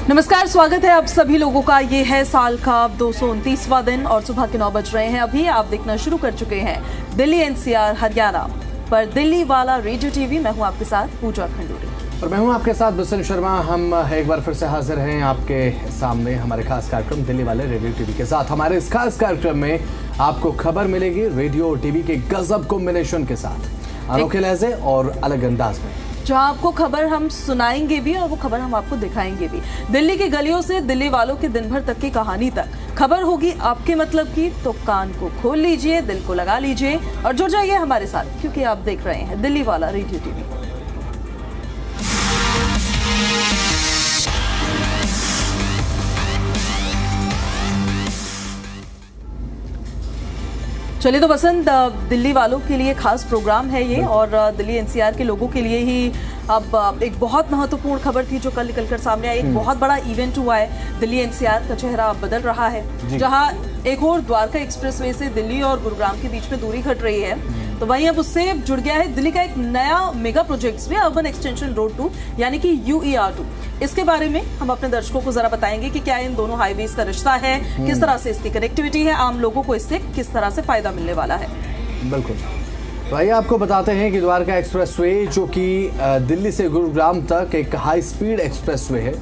नमस्कार, स्वागत है आप सभी लोगों का। ये है साल का 229वां दिन और सुबह के 9 बज रहे हैं। अभी आप देखना शुरू कर चुके हैं दिल्ली एनसीआर हरियाणा पर दिल्ली वाला रेडियो टीवी। मैं हूं आपके साथ पूजा खंडूरी और मैं हूं आपके साथ बिशन शर्मा। हम एक बार फिर से हाजिर हैं आपके सामने हमारे खास कार्यक्रम दिल्ली वाले रेडियो टीवी के साथ। हमारे इस खास कार्यक्रम में आपको खबर मिलेगी रेडियो और टीवी के गजब कॉम्बिनेशन के साथ, अनोखे लहजे और अलग अंदाज में, जहां आपको खबर हम सुनाएंगे भी और वो खबर हम आपको दिखाएंगे भी। दिल्ली की गलियों से दिल्ली वालों के दिन भर तक की कहानी तक खबर होगी आपके मतलब की, तो कान को खोल लीजिए, दिल को लगा लीजिए और जुड़ जाइए हमारे साथ, क्योंकि आप देख रहे हैं दिल्ली वाला रेडियो टीवी। चलिए तो बसंत, दिल्ली वालों के लिए खास प्रोग्राम है ये और दिल्ली एनसीआर के लोगों के लिए ही अब एक बहुत महत्वपूर्ण खबर थी जो कल निकलकर सामने आई। एक बहुत बड़ा इवेंट हुआ है, दिल्ली एनसीआर का चेहरा अब बदल रहा है, जहां एक और द्वारका एक्सप्रेसवे से दिल्ली और गुरुग्राम के बीच में दूरी घट रही है, तो वहीं अब उससे जुड़ गया है दिल्ली का एक नया मेगा प्रोजेक्ट भी, अर्बन एक्सटेंशन रोड 2 यानी कि UER2। इसके बारे में हम अपने दर्शकों को जरा बताएंगे कि क्या इन दोनों हाईवेज का रिश्ता है, किस तरह से इसकी कनेक्टिविटी है, आम लोगों को इससे किस तरह से फायदा मिलने वाला है। बिल्कुल, तो आइए आपको बताते हैं कि द्वारका एक्सप्रेसवे जो कि दिल्ली से गुरुग्राम तक एक हाई स्पीड एक्सप्रेसवे है,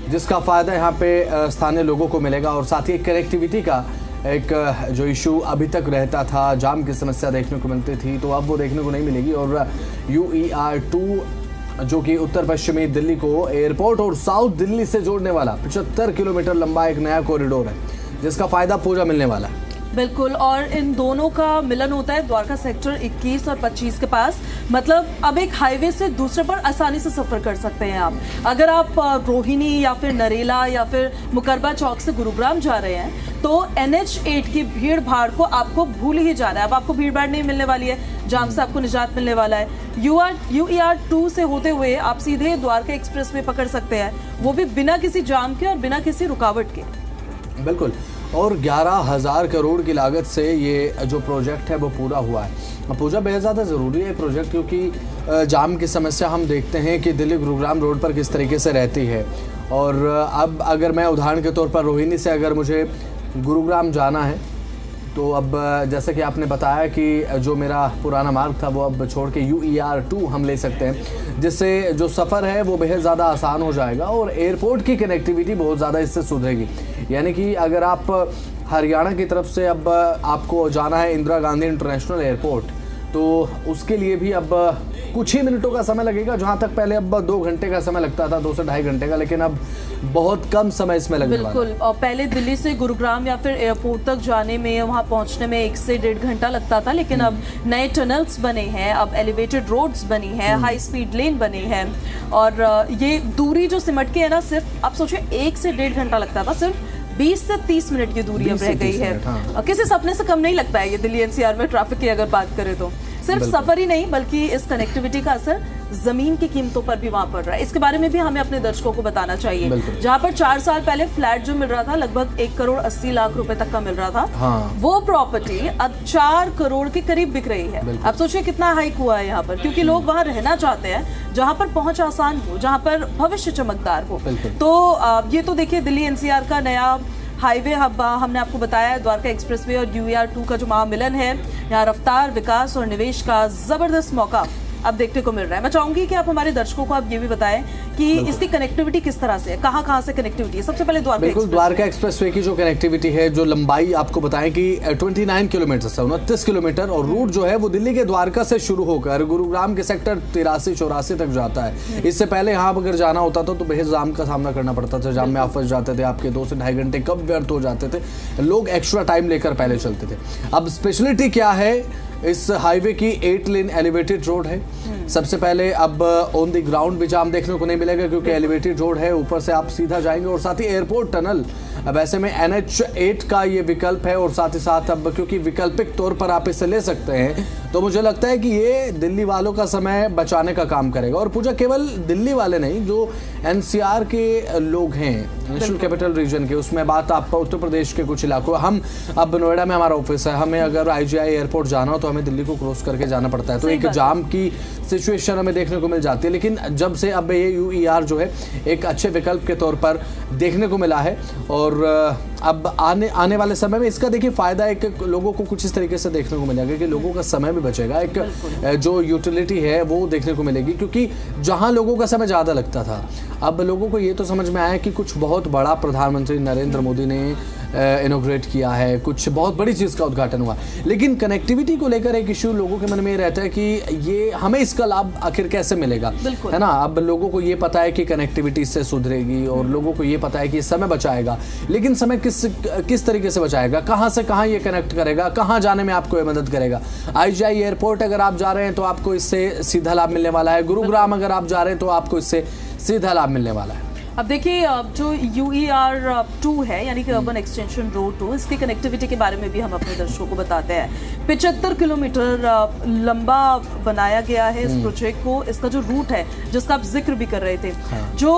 जिसका फ़ायदा यहाँ पे स्थानीय लोगों को मिलेगा और साथ ही कनेक्टिविटी का एक जो इशू अभी तक रहता था, जाम की समस्या देखने को मिलती थी, तो अब वो देखने को नहीं मिलेगी। और UER2 जो कि उत्तर पश्चिमी दिल्ली को एयरपोर्ट और साउथ दिल्ली से जोड़ने वाला 75 किलोमीटर लंबा एक नया कॉरिडोर है, जिसका फ़ायदा पूरा मिलने वाला है। बिल्कुल, और इन दोनों का मिलन होता है द्वारका सेक्टर 21 और 25 के पास। मतलब अब एक हाईवे से दूसरे पर आसानी से सफर कर सकते हैं आप। अगर आप रोहिणी या फिर नरेला या फिर मुकरबा चौक से गुरुग्राम जा रहे हैं तो NH8 की भीड़ भाड़ को आपको भूल ही जाना है। अब आपको भीड़ भाड़ नहीं मिलने वाली है, जाम से आपको निजात मिलने वाला है। UER2 से होते हुए आप सीधे द्वारका एक्सप्रेस वे पकड़ सकते हैं, वो भी बिना किसी जाम के और बिना किसी रुकावट के। बिल्कुल, और 11,000 करोड़ की लागत से ये जो प्रोजेक्ट है वो पूरा हुआ है। पूजा बेहद ज़्यादा ज़रूरी है प्रोजेक्ट, क्योंकि जाम की समस्या हम देखते हैं कि दिल्ली गुरुग्राम रोड पर किस तरीके से रहती है। और अब अगर मैं उदाहरण के तौर पर रोहिणी से अगर मुझे गुरुग्राम जाना है, तो अब जैसे कि आपने बताया कि जो मेरा पुराना मार्ग था वो अब छोड़ के UER2 हम ले सकते हैं, जिससे जो सफ़र है वो बेहद ज़्यादा आसान हो जाएगा और एयरपोर्ट की कनेक्टिविटी बहुत ज़्यादा इससे सुधरेगी। यानी कि अगर आप हरियाणा की तरफ से अब आपको जाना है इंदिरा गांधी इंटरनेशनल एयरपोर्ट, तो उसके लिए भी अब कुछ ही मिनटों का समय लगेगा, जहां तक पहले अब 2 घंटे का समय लगता था, 2 से ढाई घंटे का, लेकिन अब बहुत कम समय इसमें लगने वाला है। बिल्कुल, और पहले दिल्ली से गुरुग्राम या फिर एयरपोर्ट तक जाने में, वहां पहुंचने में 1 से 1.5 घंटा लगता था, लेकिन अब नए टनल्स बने हैं, अब एलिवेटेड रोड्स बनी है, हाई स्पीड लेन बनी है और ये दूरी जो सिमट के है ना, सिर्फ आप सोचिए 1 से 1.5 घंटा लगता था, सिर्फ 20 से 30 मिनट की दूरी अब रह गई है। हाँ। किसी सपने से कम नहीं लगता है ये दिल्ली एनसीआर में ट्रैफिक की अगर बात करें तो। सिर्फ सफर ही नहीं बल्कि इस कनेक्टिविटी का असर जमीन की कीमतों पर भी वहां पड़ रहा है। इसके बारे में भी हमें अपने दर्शकों को बताना चाहिए। जहां पर 4 साल पहले फ्लैट जो मिल रहा था लगभग 1 करोड़ 80 लाख रुपए तक का मिल रहा था, हाँ। वो प्रॉपर्टी अब 4 करोड़ के करीब बिक रही है। अब सोचिए कितना हाइक हुआ है यहाँ पर, क्योंकि लोग वहां रहना चाहते हैं जहां पर पहुंच आसान हो, जहां पर भविष्य चमकदार हो। तो ये तो देखिए दिल्ली एनसीआर का नया हाईवे हब हमने आपको बताया, द्वारका एक्सप्रेसवे और UER2 का जो महामिलन है, यहाँ रफ्तार, विकास और निवेश का जबरदस्त मौका अब देखने को मिल रहा है। मैं चाहूंगी कि आप हमारे दर्शकों को अब ये भी बताएं कि इसकी कनेक्टिविटी किस तरह से है, कहां से कनेक्टिविटी है। सबसे पहले द्वारका एक्सप्रेसवे की जो कनेक्टिविटी है, जो लंबाई आपको बताएं कि 29 किलोमीटर से 29 किलोमीटर, और रूट जो है वो दिल्ली के द्वारका से शुरू होकर गुरुग्राम के सेक्टर 83-84 तक जाता है। इससे पहले यहाँ अगर जाना होता था तो बेहद जाम का सामना करना पड़ता था, जाम में आप फंस जाते थे, आपके 2 से ढाई घंटे कब व्यर्थ हो जाते थे, लोग एक्स्ट्रा टाइम लेकर पहले चलते थे। अब स्पेशलिटी क्या है, इस हाईवे की 8 लेन एलिवेटेड रोड है। सबसे पहले अब ऑन द ग्राउंड भी जाम देखने को नहीं मिलेगा, क्योंकि एलिवेटेड रोड है, ऊपर से आप सीधा जाएंगे, और साथ ही एयरपोर्ट टनल अब ऐसे में NH8 का ये विकल्प है, और साथ ही साथ अब क्योंकि वैकल्पिक तौर पर आप इसे ले सकते हैं, तो मुझे लगता है कि ये दिल्ली वालों का समय बचाने का काम करेगा। और पूजा केवल दिल्ली वाले नहीं, जो एनसीआर के लोग हैं, नेशनल कैपिटल रीजन के, उसमें बात आप उत्तर प्रदेश के कुछ इलाकों, हम अब नोएडा में हमारा ऑफिस है, हमें अगर IGI एयरपोर्ट जाना हो तो हमें दिल्ली को क्रॉस करके जाना पड़ता है, तो एक जाम की सिचुएशन हमें देखने को मिल जाती है। लेकिन जब से अब ये UER जो है एक अच्छे विकल्प के तौर पर देखने को मिला है, और अब आने वाले समय में इसका देखिए फायदा एक लोगों को कुछ इस तरीके से देखने को मिलेगा कि लोगों का समय भी बचेगा, एक जो यूटिलिटी है वो देखने को मिलेगी, क्योंकि जहां लोगों का समय ज़्यादा लगता था, अब लोगों को ये तो समझ में आया कि कुछ बहुत बड़ा प्रधानमंत्री नरेंद्र मोदी ने इनोग्रेट किया है, कुछ बहुत बड़ी चीज़ का उद्घाटन हुआ। लेकिन कनेक्टिविटी को लेकर एक इश्यू लोगों के मन में ये रहता है कि ये हमें इसका लाभ आखिर कैसे मिलेगा, है ना। अब लोगों को ये पता है कि कनेक्टिविटी इससे सुधरेगी, और लोगों को ये पता है कि समय बचाएगा, लेकिन समय किस तरीके से बचाएगा, कहाँ से कहाँ ये कनेक्ट करेगा, कहाँ जाने में आपको ये मदद करेगा। IGI एयरपोर्ट अगर आप जा रहे हैं तो आपको इससे सीधा लाभ मिलने वाला है, गुरुग्राम अगर आप जा रहे हैं तो आपको इससे सीधा लाभ मिलने वाला है। अब देखिए, जो UER 2 है, यानी कि अर्बन एक्सटेंशन रोड 2, इसकी कनेक्टिविटी के बारे में भी हम अपने दर्शकों को बताते हैं। 75 किलोमीटर लंबा बनाया गया है इस प्रोजेक्ट को। इसका जो रूट है, जिसका आप जिक्र भी कर रहे थे, जो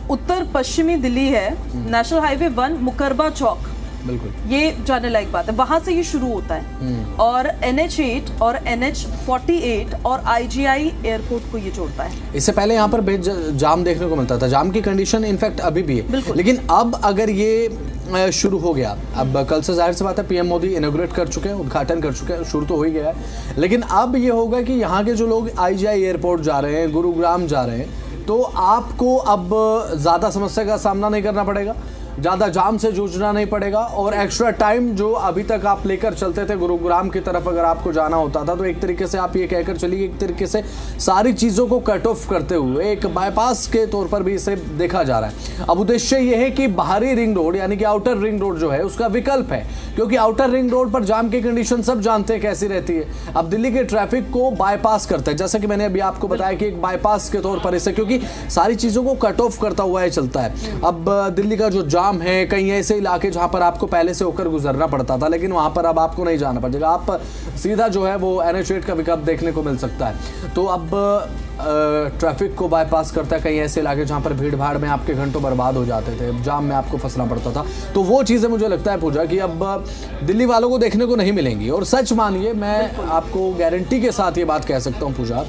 उत्तर पश्चिमी दिल्ली है, नेशनल हाईवे 1 मुकरबा चौक, बिल्कुल ये जाने लायक बात है, वहां से ये शुरू होता है, और NH8 और NH48 और IGI एयरपोर्ट को ये जोड़ता है। इससे पहले यहाँ पर जाम देखने को मिलता था, जाम की कंडीशन इनफैक्ट अभी भी है, लेकिन अब अगर ये शुरू हो गया, अब कल से जाहिर सी बात है PM मोदी इनोग्रेट कर चुके हैं, उद्घाटन कर चुके हैं, शुरू तो हो ही गया है, लेकिन अब ये होगा कि यहाँ के जो लोग IGI एयरपोर्ट जा रहे हैं, गुरुग्राम जा रहे हैं, तो आपको अब ज़्यादा समस्या का सामना नहीं करना पड़ेगा, ज़्यादा जाम से जूझना नहीं पड़ेगा, और एक्स्ट्रा टाइम जो अभी तक आप लेकर चलते थे गुरुग्राम की तरफ अगर आपको जाना होता था, तो एक तरीके से आप ये कहकर चलिए, एक तरीके से सारी चीज़ों को कट ऑफ करते हुए एक बाईपास के तौर पर भी इसे देखा जा रहा है। अब उद्देश्य ये है कि बाहरी रिंग रोड यानी कि आउटर रिंग रोड जो है उसका विकल्प है, क्योंकि आउटर रिंग रोड पर जाम की कंडीशन सब जानते हैं कैसी रहती है। अब दिल्ली के ट्रैफिक को बाईपास करता है, जैसा कि मैंने अभी आपको बताया कि एक बाईपास के तौर पर इसे, क्योंकि सारी चीज़ों को कट ऑफ करता हुआ ये चलता है। अब दिल्ली का जो जाम है, कई ऐसे इलाके जहां पर आपको पहले से होकर गुजरना पड़ता था, लेकिन वहां पर अब आपको नहीं जाना पड़ेगा, आप सीधा जो है वो NH8 का विकल्प देखने को मिल सकता है। तो अब ट्रैफिक को बाईपास करता है, कई ऐसे इलाके जहां पर भीड़ भाड़ में आपके घंटों बर्बाद हो जाते थे, जाम में आपको फंसना पड़ता था, तो वो चीज़ें मुझे लगता है पूजा कि अब दिल्ली वालों को देखने को नहीं मिलेंगी। और सच मानिए, मैं आपको गारंटी के साथ ये बात कह सकता हूँ पूजा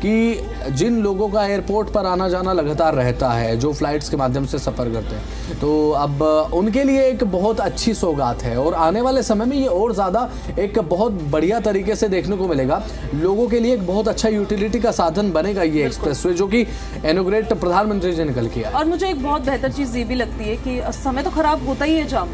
कि जिन लोगों का एयरपोर्ट पर आना जाना लगातार रहता है, जो फ्लाइट्स के माध्यम से सफ़र करते हैं, तो अब उनके लिए एक बहुत अच्छी सौगात है, और आने वाले समय में ये और ज़्यादा एक बहुत बढ़िया तरीके से देखने को मिलेगा। लोगों के लिए एक बहुत अच्छा यूटिलिटी का साधन बनेगा ये एक्सप्रेसवे, जो कि इनोग्रेट प्रधानमंत्री जी ने कल किया है। और मुझे एक बहुत बेहतर चीज़ ये भी लगती है कि समय तो खराब होता ही है जाम,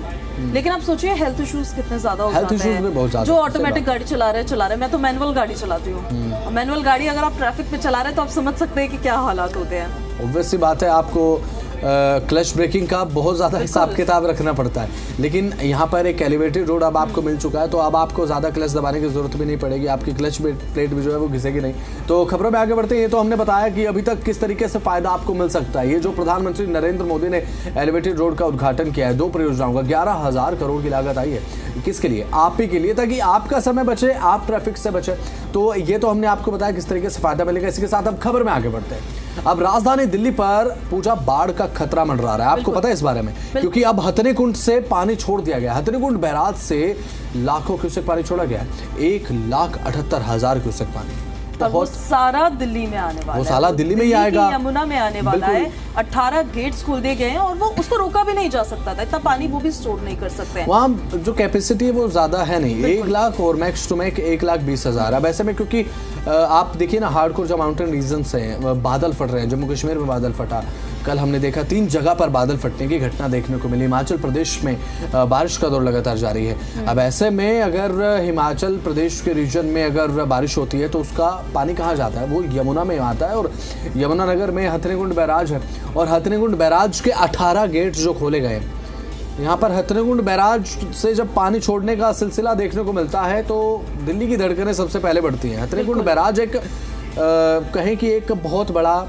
लेकिन आप सोचिए हेल्थ इश्यूज कितने ज्यादा हो जाते हैं। जो ऑटोमेटिक गाड़ी चला रहे मैं तो मैनुअल गाड़ी चलाती हूँ, मैनुअल गाड़ी अगर आप ट्रैफिक पे चला रहे हैं तो आप समझ सकते हैं कि क्या हालात होते हैं। ऑब्वियस सी बात है, आपको क्लच ब्रेकिंग का बहुत ज़्यादा हिसाब किताब रखना पड़ता है, लेकिन यहाँ पर एक एलिवेटेड रोड अब आपको मिल चुका है, तो अब आपको ज़्यादा क्लच दबाने की ज़रूरत भी नहीं पड़ेगी, आपकी क्लच प्लेट भी जो है वो घिसेगी नहीं। तो खबरों में आगे बढ़ते हैं, ये तो हमने बताया कि अभी तक किस तरीके से फ़ायदा आपको मिल सकता है। ये जो प्रधानमंत्री नरेंद्र मोदी ने एलिवेटेड रोड का उद्घाटन किया है, 2 परियोजनाओं का 11,000 करोड़ की लागत आई है, किसके लिए? आप ही के लिए, ताकि आपका समय बचे, आप ट्रैफिक से बचे। तो ये तो हमने आपको बताया किस तरीके से फायदा मिलेगा। इसके साथ अब खबर में आगे बढ़ते हैं। अब राजधानी दिल्ली पर पूजा बाढ़ का खतरा मंडरा रहा है, आपको पता है इस बारे में, क्योंकि अब हथनी कुंड से पानी छोड़ दिया गया। हथनी कुंड बैराज से लाखों क्यूसेक पानी छोड़ा गया है, 1,78,000 क्यूसेक पानी, वो सारा दिल्ली में आने वाला है, वो सारा दिल्ली में ही आएगा, यमुना में आने वाला है। 18 गेट्स खोल दिए गए हैं और वो उसको रोका भी नहीं जा सकता था, इतना पानी वो भी स्टोर नहीं कर सकते हैं। वहाँ जो कैपेसिटी है वो ज्यादा है नहीं, 1 लाख और मैक्स टू मैक्स 1,20,000। अब ऐसे में क्योंकि आप देखिए ना, हार्डकोर जो माउंटेन रीजन्स हैं, बादल फट रहे हैं, जम्मू कश्मीर में बादल फटा, कल हमने देखा 3 जगह पर बादल फटने की घटना देखने को मिली। हिमाचल प्रदेश में बारिश का दौर लगातार जारी है। अब ऐसे में अगर हिमाचल प्रदेश के रीजन में अगर बारिश होती है तो उसका पानी कहाँ जाता है? वो यमुना में आता है, और यमुनानगर में हथनीकुंड बैराज है, और हथनीकुंड बैराज के 18 गेट जो खोले गए, यहाँ पर हथनीकुंड बैराज से जब पानी छोड़ने का सिलसिला देखने को मिलता है तो दिल्ली की धड़कनें सबसे पहले बढ़ती हैं। हथनीकुंड बैराज एक कहें कि एक बहुत बड़ा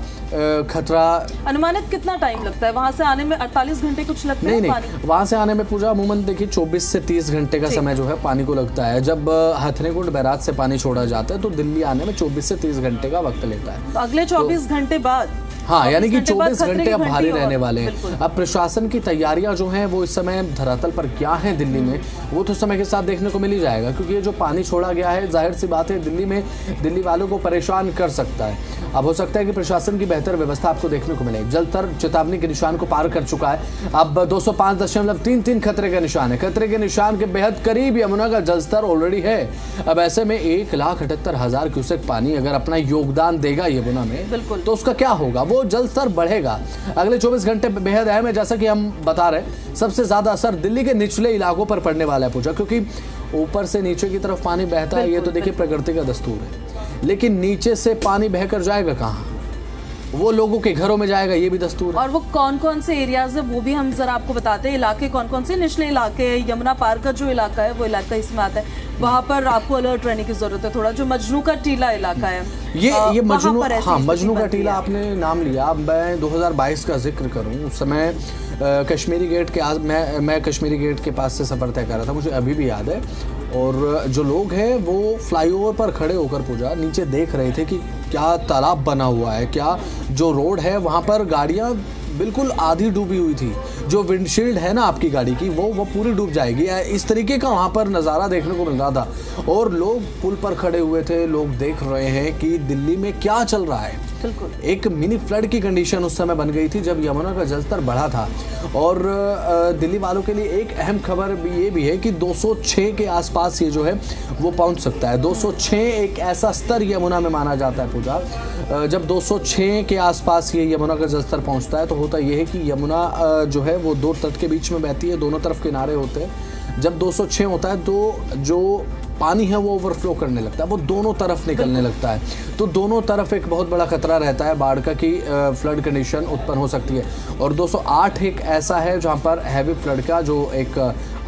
खतरा। अनुमानित कितना टाइम लगता है वहां से आने में? 48 घंटे कुछ लगते हैं? नहीं, वहां से आने में पूजा अमूमन देखिए 24 से 30 घंटे का समय जो है पानी को लगता है। जब हथनीकुंड बैराज से पानी छोड़ा जाता है तो दिल्ली आने में 24 से 30 घंटे का वक्त लेता है। तो अगले 24 घंटे बाद, हाँ, यानी कि 24 घंटे अब भारी रहने वाले हैं। अब प्रशासन की तैयारियां जो हैं वो इस समय धरातल पर क्या हैं दिल्ली में, वो तो समय के साथ देखने को मिल ही जाएगा, क्योंकि ये जो पानी छोड़ा गया है जाहिर सी बात है दिल्ली वालों को परेशान कर सकता है। अब हो सकता है कि प्रशासन की बेहतर व्यवस्था आपको देखने को मिले। जल स्तर चेतावनी के निशान को पार कर चुका है, अब 205.33 खतरे का निशान है। खतरे के निशान के बेहद करीब यमुना का जल स्तर ऑलरेडी है। अब ऐसे में 1,78,000 क्यूसेक पानी अगर अपना योगदान देगा यमुना में, तो उसका क्या होगा? वो जल स्तर बढ़ेगा। अगले 24 घंटे बेहद अहम है, जैसा कि हम बता रहे हैं। सबसे ज्यादा असर दिल्ली के निचले इलाकों पर पड़ने वाला है पूजा, क्योंकि ऊपर से नीचे की तरफ पानी बहता है, ये तो देखिए प्रकृति का दस्तूर है। लेकिन नीचे से पानी बहकर जाएगा कहाँ? वो लोगों के घरों में जाएगा, ये भी दस्तूर है। और वो कौन कौन से एरियाज है वो भी हम जरा आपको बताते हैं। इलाके कौन कौन से? निचले इलाके, यमुना पार का जो इलाका है वो इलाका इसमें आता है। वहाँ पर आपको अलर्ट रहने की जरूरत है थोड़ा। जो मजनू का टीला इलाका है, ये मजनू, हाँ, मजनू का टीला आपने नाम लिया। मैं 2022 का जिक्र करूँ, उस समय कश्मीरी गेट के मैं कश्मीरी गेट के पास से सफ़र तय कर रहा था, मुझे अभी भी याद है। और जो लोग हैं वो फ्लाईओवर पर खड़े होकर पूजा नीचे देख रहे थे कि क्या तालाब बना हुआ है, क्या जो रोड है वहाँ पर गाड़ियाँ बिल्कुल आधी डूबी हुई थी। जो विंडशील्ड है ना आपकी गाड़ी की, वो पूरी डूब जाएगी। इस तरीके का वहाँ पर नज़ारा देखने को मिल रहा था। और लोग पुल पर खड़े हुए थे, लोग देख रहे हैं कि दिल्ली में क्या चल रहा है। बिल्कुल एक मिनी फ्लड की कंडीशन उस समय बन गई थी जब यमुना का जलस्तर बढ़ा था। और दिल्ली वालों के लिए एक अहम खबर ये भी है कि 206 के आसपास ये जो है वो पहुंच सकता है। 206 एक ऐसा स्तर यमुना में माना जाता है पूजा। जब 206 के आसपास ये यमुना का जलस्तर पहुंचता है तो होता ये है कि यमुना जो है वो दो तट के बीच में बहती है, दोनों तरफ किनारे होते हैं। जब 206 होता है तो जो पानी है वो ओवरफ्लो करने लगता है, वो दोनों तरफ निकलने लगता है। तो दोनों तरफ एक बहुत बड़ा खतरा रहता है बाढ़ का कि फ्लड कंडीशन उत्पन्न हो सकती है। और 208 एक ऐसा है जहां पर हैवी फ्लड का जो एक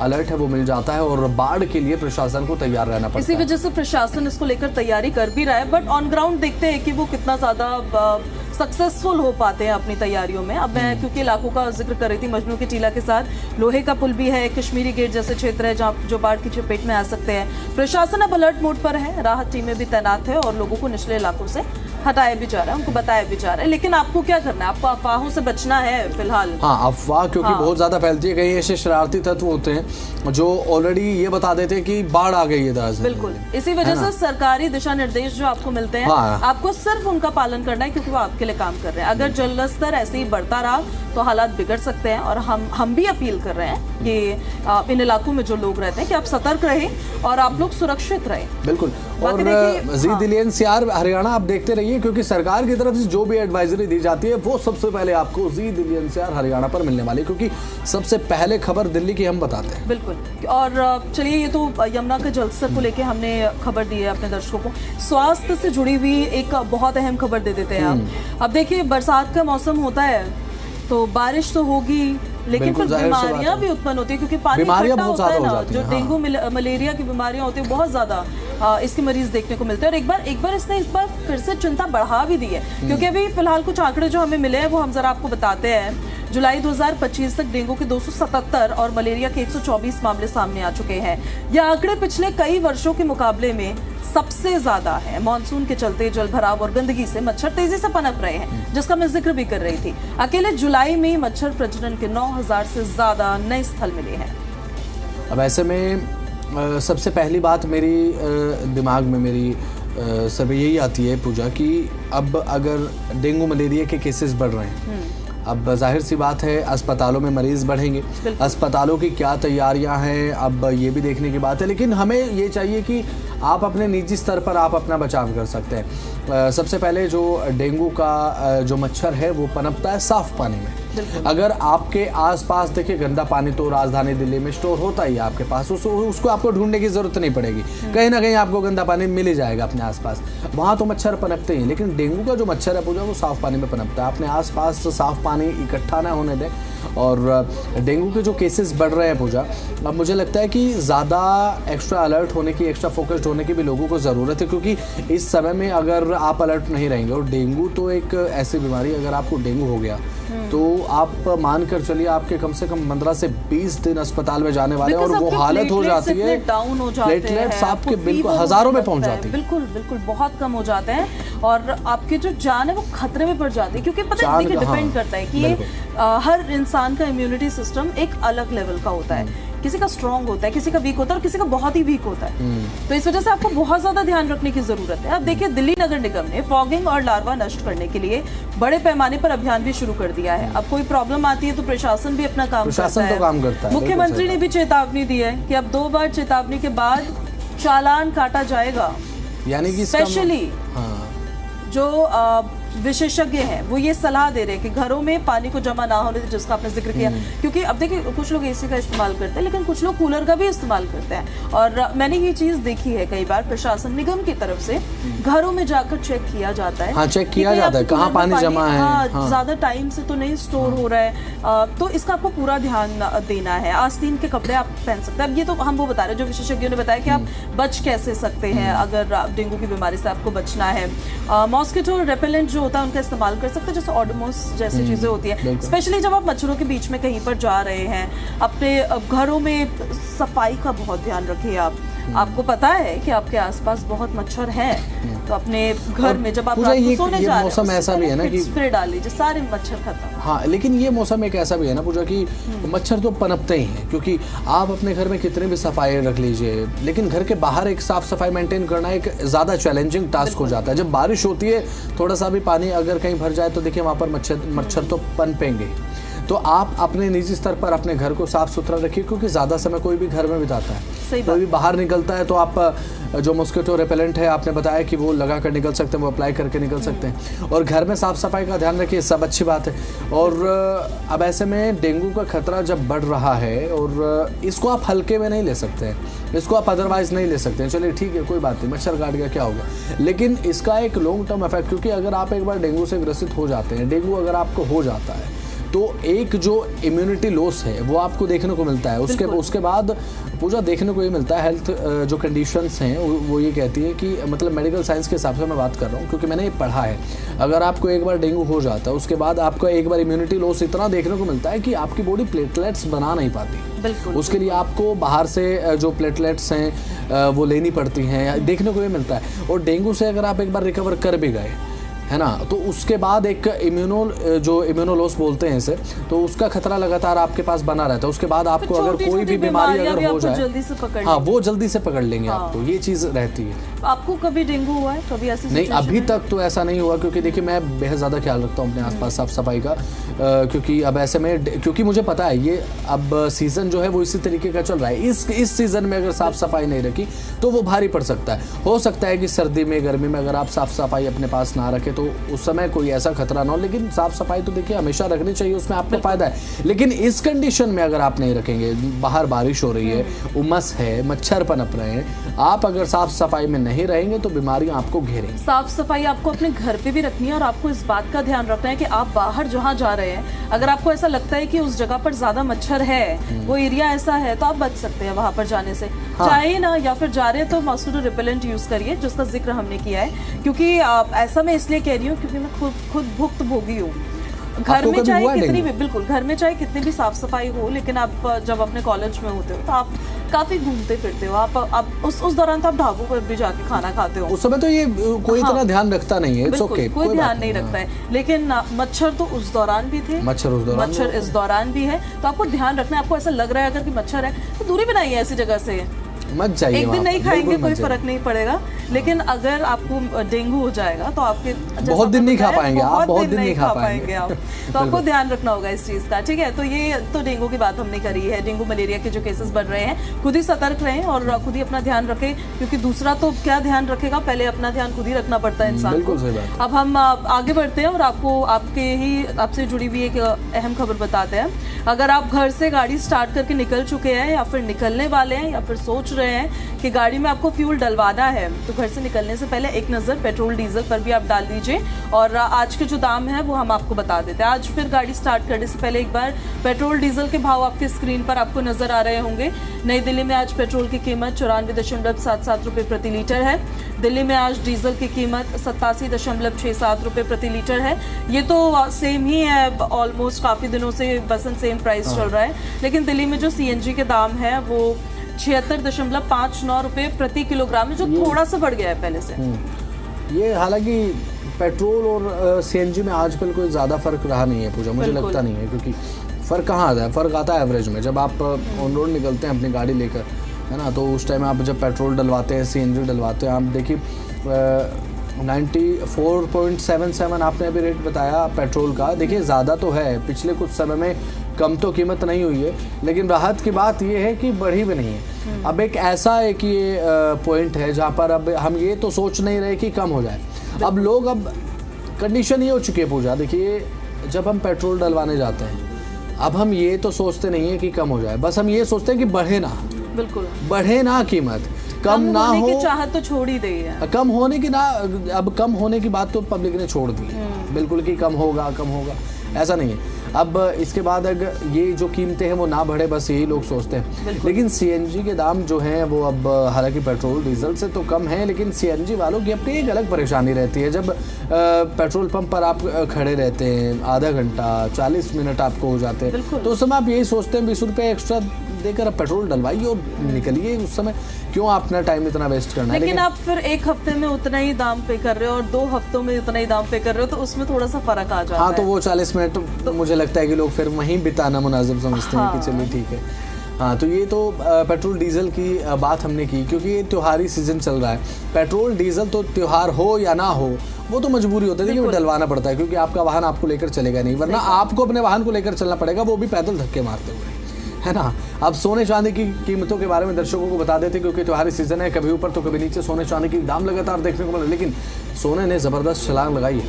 अलर्ट है वो मिल जाता है और बाढ़ के लिए प्रशासन को तैयार रहना पड़ता है। इसी वजह से प्रशासन इसको लेकर तैयारी कर भी रहा है, बट ऑन ग्राउंड देखते हैं कि वो कितना ज्यादा सक्सेसफुल हो पाते हैं अपनी तैयारियों में। अब मैं क्योंकि इलाकों का जिक्र कर रही थी, मजनू के टीला के साथ लोहे का पुल भी है, कश्मीरी गेट जैसे क्षेत्र है जहाँ जो बाढ़ की चपेट में आ सकते हैं। प्रशासन अब अलर्ट मोड पर है, राहत टीमें भी तैनात है और लोगों को निचले इलाकों से हटाया भी जा रहा है, उनको बताया भी जा रहा है। लेकिन आपको क्या करना है? आपको अफवाहों से बचना है फिलहाल। हाँ, अफवाह क्योंकि बहुत ज्यादा फैलती है। कई ऐसे शरारती तत्व होते हैं जो ऑलरेडी ये बता देते हैं कि बाढ़ आ गई है दरअसल। बिल्कुल, इसी वजह से सरकारी दिशा निर्देश जो आपको मिलते हैं, आपको सिर्फ उनका पालन करना है, क्योंकि वो आपके लिए काम कर रहे हैं। अगर जल स्तर ऐसे ही बढ़ता रहा तो हालात बिगड़ सकते हैं। और हम भी अपील कर रहे हैं कि इन इलाकों में जो लोग रहते हैं कि आप सतर्क रहें और आप लोग सुरक्षित रहें। बिल्कुल। और जी दिल्ली एनसीआर हरियाणा आप देखते रहिए, क्योंकि सरकार की तरफ से जो भी एडवाइजरी दी जाती है वो सबसे पहले आपको जी दिल्ली एनसीआर हरियाणा पर मिलने वाली है, क्योंकि सबसे पहले खबर दिल्ली की हम बताते हैं। बिल्कुल। और चलिए, ये तो यमुना के जलस्तर को लेके हमने खबर दी है अपने दर्शकों को। स्वास्थ्य से जुड़ी हुई एक बहुत अहम खबर दे देते हैं आप। अब देखिए, बरसात का मौसम होता है तो बारिश तो होगी, लेकिन फिर बीमारियां भी उत्पन्न होती है, क्योंकि पानी इकट्ठा होता है ना। जो डेंगू मलेरिया की बीमारियां होती है बहुत ज्यादा इसके मरीज देखने को मिलते हैं। और एक बार इसने इस बार फिर से चिंता बढ़ा भी दी है, क्योंकि अभी फिलहाल कुछ आंकड़े जो हमें मिले हैं वो हम जरा आपको बताते हैं। जुलाई 2025 तक डेंगू के 277 और मलेरिया के 124 मामले सामने आ चुके हैं। यह आंकड़े पिछले कई वर्षों के मुकाबले में सबसे ज्यादा है। मानसून के चलते जल भराव और गंदगी से मच्छर तेजी से पनप रहे हैं, जिसका मैं जिक्र भी कर रही थी। अकेले जुलाई में मच्छर प्रजनन के 9000 से ज्यादा नए स्थल मिले हैं। अब ऐसे में सबसे पहली बात मेरी दिमाग में मेरी सब यही आती है पूजा कि अब अगर डेंगू मलेरिया के केसेस बढ़ रहे हैं, अब जाहिर सी बात है अस्पतालों में मरीज बढ़ेंगे। अस्पतालों की क्या तैयारियां हैं अब ये भी देखने की बात है, लेकिन हमें ये चाहिए कि आप अपने निजी स्तर पर आप अपना बचाव कर सकते हैं। सबसे पहले जो डेंगू का जो मच्छर है वो पनपता है साफ पानी में। अगर आपके आसपास देखिए गंदा पानी तो राजधानी दिल्ली में स्टोर होता ही है आपके पास, उसको आपको ढूंढने की जरूरत नहीं पड़ेगी, कहीं ना कहीं आपको गंदा पानी मिल ही जाएगा अपने आसपास। वहाँ तो मच्छर पनपते ही, लेकिन डेंगू का जो मच्छर है पूजा वो साफ पानी में पनपता है। अपने आसपास साफ पानी इकट्ठा ना होने दें। और डेंगू के जो केसेस बढ़ रहे हैं पूजा, अब मुझे लगता है कि ज़्यादा एक्स्ट्रा अलर्ट होने की, एक्स्ट्रा फोकस्ड होने की भी लोगों को ज़रूरत है, क्योंकि इस समय में अगर आप अलर्ट नहीं रहेंगे, और डेंगू तो एक ऐसी बीमारी, अगर आपको डेंगू हो गया तो आप मान कर चलिए आपके कम से कम 15 से 20 दिन अस्पताल में जाने वाले, और वो हालत हो जाती है, डाउन हो जाते हैं, प्लेटलेट्स आपके बिल्कुल हजारों में पहुंच जाती है, बिल्कुल बिल्कुल बहुत कम हो जाते हैं, और आपकी जो जान है वो खतरे में पड़ जाती है। क्योंकि पता है, देखिए डिपेंड करता है कि हर इंसान का इम्यूनिटी सिस्टम एक अलग लेवल का होता है, किसी का स्ट्रांग होता है, किसी का वीक होता है, और किसी का बहुत ही वीक होता है। तो इस वजह से आपको बहुत ज्यादा ध्यान रखने की जरूरत है। अब देखिए, दिल्ली नगर निगम ने फॉगिंग और लार्वा नष्ट करने के लिए बड़े पैमाने पर अभियान भी शुरू कर दिया है। अब कोई प्रॉब्लम आती है तो प्रशासन भी अपना काम करता है। मुख्यमंत्री ने भी चेतावनी दी है कि अब 2 बार चेतावनी के बाद चालान काटा जाएगा, यानी कि स्पेशली जो विशेषज्ञ हैं वो ये सलाह दे रहे हैं कि घरों में पानी को जमा ना होने दें, जिसका आपने जिक्र किया। क्योंकि अब देखिए, कुछ लोग एसी का इस्तेमाल करते हैं, लेकिन कुछ लोग कूलर का भी इस्तेमाल करते हैं, और मैंने ये चीज देखी है कई बार प्रशासन निगम की तरफ से घरों में जाकर चेक किया जाता है। हाँ, चेक किया जाता है कहाँ पानी जमा है, हाँ, ज्यादा टाइम से तो नहीं स्टोर हो रहा है, तो इसका आपको पूरा ध्यान देना है। आस्तीन के कपड़े आप पहन सकते हैं। अब ये तो हम वो बता रहे हैं जो विशेषज्ञों ने बताया कि आप बच कैसे सकते हैं अगर डेंगू की बीमारी से आपको बचना है। मॉस्किटो रेपेलेंट जो होता है उनका इस्तेमाल कर सकते हैं, जैसे ऑडोमोस जैसी चीजें होती है। स्पेशली जब आप मच्छरों के बीच में कहीं पर जा रहे हैं, अपने घरों में सफाई का बहुत ध्यान रखिए। आपको पता है कि आपके आसपास बहुत मच्छर हैं, तो अपने घर में जब आप रात को सोने जा रहे हैं, मौसम ऐसा भी है ना कि स्प्रे डाल लीजिए, सारे मच्छर खत्म। हाँ, लेकिन ये मौसम एक ऐसा भी है ना पूजा कि मच्छर तो पनपते ही हैं, क्योंकि आप अपने घर में कितने भी सफाई रख लीजिए, लेकिन घर के बाहर एक साफ सफाई मेंटेन करना एक ज़्यादा चैलेंजिंग टास्क हो जाता है। जब बारिश होती है, थोड़ा सा भी पानी अगर कहीं भर जाए तो देखिए वहाँ पर मच्छर तो पनपेंगे। तो आप अपने निजी स्तर पर अपने घर को साफ सुथरा रखिए, क्योंकि ज़्यादा समय कोई भी घर में बिताता है, कोई भी बाहर निकलता है तो आप जो मॉस्किटो रेपेलेंट है आपने बताया कि वो लगा कर निकल सकते हैं, वो अप्लाई करके निकल सकते हैं, और घर में साफ सफाई का ध्यान रखिए, सब अच्छी बात है। और अब ऐसे में डेंगू का खतरा जब बढ़ रहा है, और इसको आप हल्के में नहीं ले सकते हैं, इसको आप अदरवाइज नहीं ले सकते हैं। चलिए ठीक है, कोई बात नहीं, मच्छर काट गया क्या होगा, लेकिन इसका एक लॉन्ग टर्म इफेक्ट, क्योंकि अगर आप एक बार डेंगू से ग्रसित हो जाते हैं, डेंगू अगर आपको हो जाता है तो एक जो इम्यूनिटी लॉस है वो आपको देखने को मिलता है। उसके बाद पूजा देखने को ये मिलता है, हेल्थ जो कंडीशंस हैं वो ये कहती है कि मतलब मेडिकल साइंस के हिसाब से मैं बात कर रहा हूँ, क्योंकि मैंने ये पढ़ा है, अगर आपको एक बार डेंगू हो जाता है उसके बाद आपको एक बार इम्यूनिटी लॉस इतना देखने को मिलता है कि आपकी बॉडी प्लेटलेट्स बना नहीं पाती। उसके लिए आपको बाहर से जो प्लेटलेट्स हैं वो लेनी पड़ती हैं, देखने को ये मिलता है। और डेंगू से अगर आप एक बार रिकवर कर भी गए है ना, तो उसके बाद एक इम्यूनोलॉस बोलते हैं इसे, तो उसका खतरा लगातार आपके पास बना रहता है। उसके बाद आपको अगर कोई भी बीमारी अगर हो जाए, जल्दी से पकड़ हाँ, वो जल्दी से पकड़ लेंगे आपको, ये चीज़ रहती है। आपको कभी डेंगू हुआ है? कभी ऐसी नहीं, अभी तक तो ऐसा नहीं हुआ, क्योंकि देखिए मैं बेहद ज़्यादा ख्याल रखता हूँ अपने आसपास साफ सफाई का, क्योंकि अब ऐसे में, क्योंकि मुझे पता है ये अब सीज़न जो है वो इसी तरीके का चल रहा है। इस सीज़न में अगर साफ सफाई नहीं रखी तो वो भारी पड़ सकता है। हो सकता है कि सर्दी में, गर्मी में अगर आप साफ सफाई अपने पास ना रखें तो उस समय कोई ऐसा खतरा ना हो, लेकिन साफ सफाई तो देखिए हमेशा रखनी चाहिए, उसमें आपको फायदा है। लेकिन इस कंडीशन में अगर आप नहीं रखेंगे, बाहर बारिश हो रही है, उमस है, मच्छर पनप रहे हैं, आप अगर साफ सफाई में नहीं रहेंगे तो बीमारियां आपको घेरेंगी। साफ सफाई आपको अपने घर पे भी रखनी है, और आपको इस बात का ध्यान रखना है कि आप बाहर जहाँ जा रहे हैं, अगर आपको ऐसा लगता है कि उस जगह पर ज्यादा मच्छर है, वो एरिया ऐसा है, तो आप बच सकते हैं वहां पर जाने से। हाँ। चाहे ना, या फिर जा रहे हैं तो मॉस्किटो रिपेलेंट यूज करिए, जिसका जिक्र हमने किया है। क्योंकि ऐसा मैं इसलिए कह रही हूँ क्योंकि मैं खुद भुक्तभोगी हूँ। घर में चाहे कितनी भी, बिल्कुल, घर में चाहे कितनी भी साफ सफाई हो, लेकिन आप जब अपने कॉलेज में होते हो तो आप काफी घूमते फिरते हो, आप उस दौरान तो आप ढाबों पर भी जाके खाना खाते हो, उस समय तो ये कोई इतना ध्यान रखता नहीं है, कोई ध्यान नहीं रखता है। लेकिन मच्छर तो उस दौरान भी थे, मच्छर इस दौरान भी है, तो आपको ध्यान रखना है। आपको ऐसा लग रहा है अगर कि मच्छर है तो दूरी बनाइए ऐसी जगह से, मत जाइए। एक दिन नहीं खाएंगे कोई फर्क नहीं पड़ेगा, लेकिन अगर आपको डेंगू हो जाएगा तो आपके बहुत दिन नहीं खा पाएंगे आप, बहुत दिन नहीं खा पाएंगे आप। तो आपको ध्यान रखना होगा इस चीज का, ठीक है। तो ये तो डेंगू की बात हमने करी है। डेंगू मलेरिया के जो केसेस बढ़ रहे हैं, खुद ही सतर्क रहें और खुद ही अपना ध्यान रखें, क्योंकि दूसरा तो क्या ध्यान रखेगा, पहले अपना ध्यान खुद ही रखना पड़ता है इंसान को। अब हम आगे बढ़ते हैं और आपको आपसे जुड़ी हुई एक अहम खबर बताते हैं। अगर आप घर से गाड़ी स्टार्ट करके निकल चुके हैं, या फिर निकलने वाले हैं, या फिर सोच सोच रहे हैं कि गाड़ी में आपको फ्यूल डलवाना है तो घर से निकलने से पहले एक नज़र पेट्रोल डीजल पर भी आप डाल दीजिए। और आज के जो दाम है वो हम आपको बता देते हैं। आज फिर गाड़ी स्टार्ट करने से पहले एक बार पेट्रोल डीजल के भाव आपके स्क्रीन पर आपको नजर आ रहे होंगे। नई दिल्ली में आज पेट्रोल की कीमत 94.77 रुपये प्रति लीटर है। दिल्ली में आज डीजल की कीमत 87.67 रुपये प्रति लीटर है। ये तो सेम ही है, ऑलमोस्ट काफ़ी दिनों से बसन सेम प्राइस चल रहा है। लेकिन दिल्ली में जो सीएनजी के दाम है वो 76.59 रुपये प्रति किलोग्राम है, जो थोड़ा सा बढ़ गया है पहले से। ये हालांकि पेट्रोल और सीएनजी में आजकल कोई ज़्यादा फर्क रहा नहीं है पूजा, मुझे लगता नहीं है, क्योंकि फ़र्क कहाँ आता है? फ़र्क आता है एवरेज में। जब आप ऑन रोड निकलते हैं अपनी गाड़ी लेकर, है ना, तो उस टाइम आप जब पेट्रोल डलवाते हैं, सीएनजी डलवाते हैं, आप देखिए 94.77 आपने अभी रेट बताया पेट्रोल का। देखिए ज़्यादा तो है, पिछले कुछ समय में कम तो कीमत नहीं हुई है, लेकिन राहत की बात ये है कि बढ़ी भी नहीं है। अब एक ऐसा एक ये पॉइंट है जहाँ पर अब हम ये तो सोच नहीं रहे कि कम हो जाए। अब लोग, अब कंडीशन ये हो चुकी है पूजा, देखिए जब हम पेट्रोल डलवाने जाते हैं अब हम ये तो सोचते नहीं है कि कम हो जाए, बस हम ये सोचते हैं कि बढ़े ना, बिल्कुल बढ़े ना, कीमत कम ना हो की चाहत तो छोड़ ही दी है। कम होने की ना, अब कम होने की बात तो पब्लिक ने छोड़ दी बिल्कुल कि कम होगा, ऐसा नहीं है। अब इसके बाद अगर ये जो कीमतें हैं वो ना बढ़े, बस यही लोग सोचते हैं। लेकिन सीएनजी के दाम जो हैं वो अब हालांकि पेट्रोल डीजल से तो कम है, लेकिन सीएनजी वालों की अपनी एक अलग परेशानी रहती है। जब पेट्रोल पंप पर आप खड़े रहते हैं आधा घंटा 40 मिनट आपको हो जाते हैं, तो उस समय आप यही सोचते हैं 20 रुपये एक्स्ट्रा देकर आप पेट्रोल डलवाइए और निकलिए। उस समय क्यों अपना टाइम इतना वेस्ट करना है? लेकिन आप फिर एक हफ्ते में उतना ही दाम पे कर रहे हो और 2 हफ्तों में उतना ही दाम पे कर रहे हो, तो उसमें थोड़ा सा फर्क आ जाता है। हाँ, तो वो 40 मिनट तो मुझे लगता है कि लोग फिर वहीं बिताना मुनासिब समझते हैं कि चलिए ठीक है। हाँ, तो ये तो पेट्रोल डीजल की बात हमने की, क्योंकि ये त्योहारी सीजन चल रहा है। पेट्रोल डीजल तो त्योहार हो या ना हो वो तो मजबूरी होती है, देखिए वो डलवाना पड़ता है, क्योंकि आपका वाहन आपको लेकर चलेगा नहीं, वरना आपको अपने वाहन को लेकर चलना पड़ेगा, वो भी पैदल धक्के मारते हुए, है ना। अब सोने चांदी की कीमतों के बारे में दर्शकों को बता देते, क्योंकि त्योहारी सीजन है, कभी ऊपर तो कभी नीचे सोने चांदी की दाम लगातार देखने को मिले। लेकिन सोने ने ज़बरदस्त छलांग लगाई है,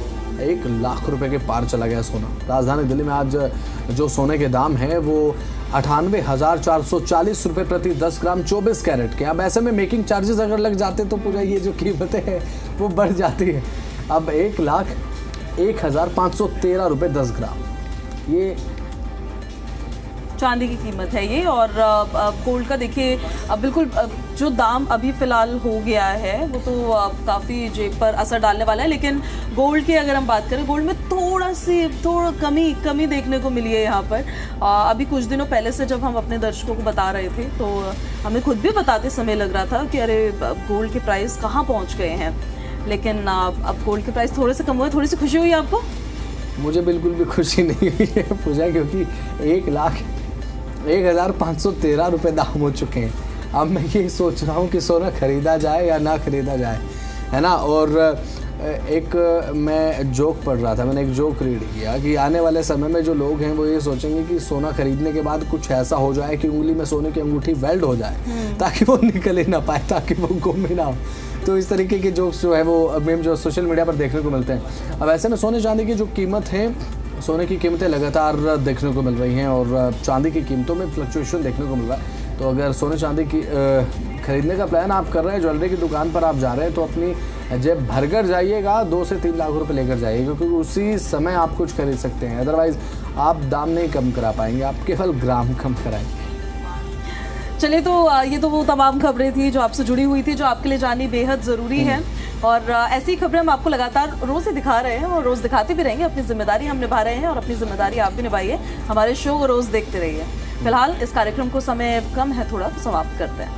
1 लाख रुपए के पार चला गया सोना। राजधानी दिल्ली में आज जो सोने के दाम हैं वो 98,440 रुपये प्रति 10 ग्राम 24 कैरेट के। अब ऐसे में मेकिंग चार्जेस अगर लग जाते तो पूरा ये जो कीमतें हैं वो बढ़ जाती है। अब 1,01,513 रुपये 10 ग्राम ये चांदी की कीमत है ये। और गोल्ड का देखिए अब बिल्कुल जो दाम अभी फ़िलहाल हो गया है वो तो काफ़ी जेब पर असर डालने वाला है। लेकिन गोल्ड की अगर हम बात करें, गोल्ड में थोड़ा कमी देखने को मिली है यहाँ पर। अभी कुछ दिनों पहले से जब हम अपने दर्शकों को बता रहे थे तो हमें खुद भी बताते समय लग रहा था कि अरे गोल्ड के प्राइस कहाँ पहुँच गए हैं। लेकिन अब गोल्ड के प्राइस थोड़े से कम हुए, थोड़ी सी खुशी हुई आपको? मुझे बिल्कुल भी खुशी नहीं हुई है पूजा, क्योंकि 1,01,513 रुपये दाम हो चुके हैं। अब मैं ये सोच रहा हूँ कि सोना खरीदा जाए या ना खरीदा जाए, है ना। और एक मैं जोक पढ़ रहा था, मैंने एक जोक रीड किया कि आने वाले समय में जो लोग हैं वो ये सोचेंगे कि सोना खरीदने के बाद कुछ ऐसा हो जाए कि उंगली में सोने की अंगूठी वेल्ड हो जाए ताकि वो निकल ही ना पाए, ताकि वो गुम ही ना हो। तो इस तरीके के जोक्स जो है वो मेम जो सोशल मीडिया पर देखने को मिलते हैं। अब ऐसे में सोने चांदी की जो कीमत है, सोने की कीमतें लगातार देखने को मिल रही हैं और चांदी की कीमतों में फ्लक्चुएशन देखने को मिल रहा है। तो अगर सोने चांदी की खरीदने का प्लान आप कर रहे हैं, ज्वेलरी की दुकान पर आप जा रहे हैं, तो अपनी जेब भरकर जाइएगा, 2 से 3 लाख रुपए लेकर जाइएगा, क्योंकि उसी समय आप कुछ खरीद सकते हैं। अदरवाइज आप दाम नहीं कम करा पाएंगे, आप केवल ग्राम कम कराएंगे। चलिए, तो ये तो वो तमाम खबरें थी जो आपसे जुड़ी हुई थी, जो आपके लिए जाननी बेहद ज़रूरी है। और ऐसी खबरें हम आपको लगातार रोज़ ही दिखा रहे हैं और रोज़ दिखाते भी रहेंगे। अपनी जिम्मेदारी हम निभा रहे हैं और अपनी जिम्मेदारी आप भी निभाइए। हमारे शो को रोज़ देखते रहिए। फिलहाल इस कार्यक्रम को समय कम है थोड़ा, तो समाप्त करते हैं।